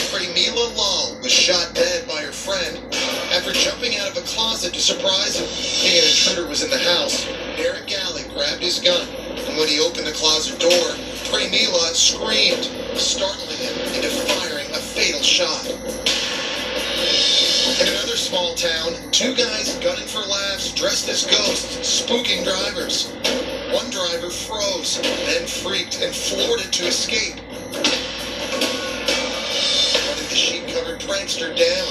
Premila Lal was shot dead by her friend after jumping out of a closet to surprise him. Thinking an intruder was in the house, Eric Galley grabbed his gun, and when he opened the closet door, Premila screamed, startling him into firing a fatal shot. In another small town, two guys gunning for laughs, dressed as ghosts, spooking drivers. One driver froze, then freaked and floored it to escape. Running the sheet-covered prankster down.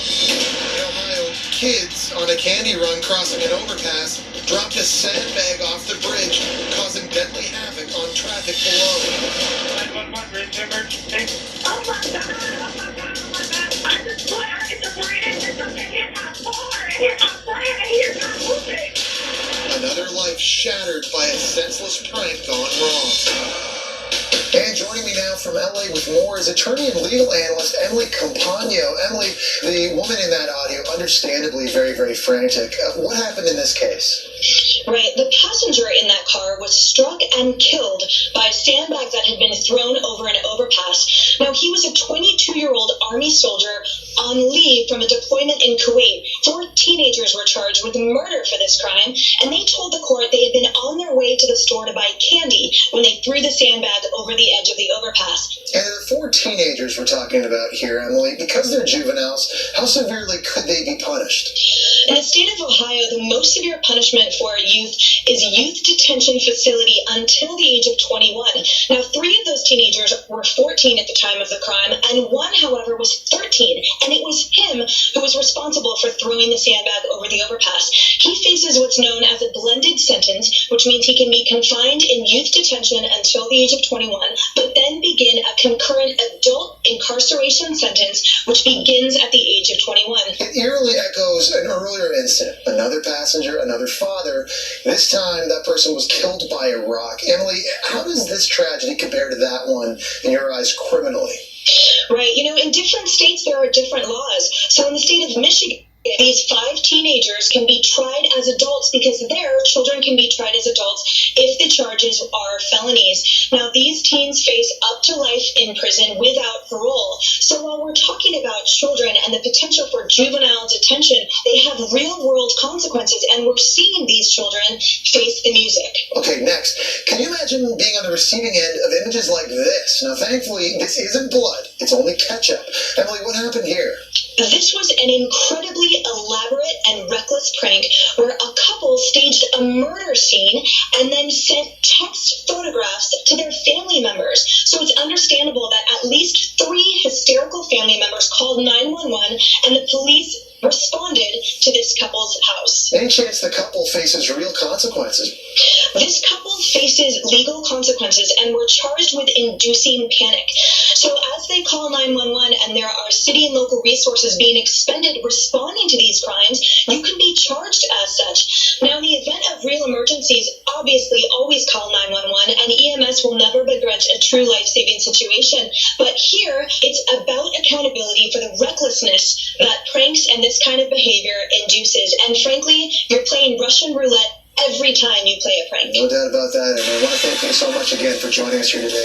In Ohio, kids on a candy run crossing an overpass dropped a sandbag off the bridge, causing deadly havoc on traffic below. 911, bridge emergency. Oh my God, oh my God, oh my God. I just swear it's a plane, it's something, he's not forward, he's not playing, he's not moving. Another life shattered by a senseless prank gone wrong. And joining me now from LA with more is attorney and legal analyst Emily Campagno. Emily, the woman in that audio, understandably very, very frantic. What happened in this case? Right. The passenger in that car was struck and killed by a sandbag that had been thrown over an overpass. Now, he was a 22-year-old Army soldier on leave from a deployment in Kuwait. 4 teenagers were charged with murder for this crime, and they told the court they had been on their way to the store to buy candy when they threw the sandbag over the edge of the overpass. And the 4 teenagers we're talking about here, Emily, because they're juveniles, how severely could they be punished? In the state of Ohio, the most severe punishment for youth is youth detention facility until the age of 21. Now, 3 of those teenagers were 14 at the time of the crime, and 1, however, was 13, and it was him who was responsible for throwing the sandbag over the overpass. He faces what's known as a blended sentence, which means he can be confined in youth detention until the age of 21, but then begin a concurrent adult incarceration sentence, which begins at the age of 21. It eerily echoes an earlier incident. Another passenger, another father. This time, that person was killed by a rock. Emily, how does this tragedy compare to that one, in your eyes, criminally? Right. You know, in different states, there are different laws. So in the state of Michigan, these 5 teenagers can be tried as adults because their children can be tried as adults if the charges are felonies. Now, these teens face up to life in prison without parole. So while we're talking about children and the potential for juvenile detention, they have real-world consequences, and we're seeing these children face the music. Okay, next. Can you imagine being on the receiving end of images like this? Now, thankfully, this isn't blood. It's only ketchup. Emily, what happened here? This was an incredibly elaborate and reckless prank where a couple staged a murder scene and then sent text photographs to their family members. So it's understandable that at least 3 hysterical family members called 911 and the police responded to this couple's house. Any chance the couple faces real consequences? This couple faces legal consequences and were charged with inducing panic. So as they call 911 and there are city and local resources being expended responding to these crimes, you can be charged as such. Now, in the event of real emergencies, obviously always call 911, and EMS will never begrudge a true life-saving situation. But here, it's about accountability for the recklessness that pranks and this kind of behavior induces. And frankly, you're playing Russian roulette every time you play a prank. No doubt about that, and I want to thank you so much again for joining us here today.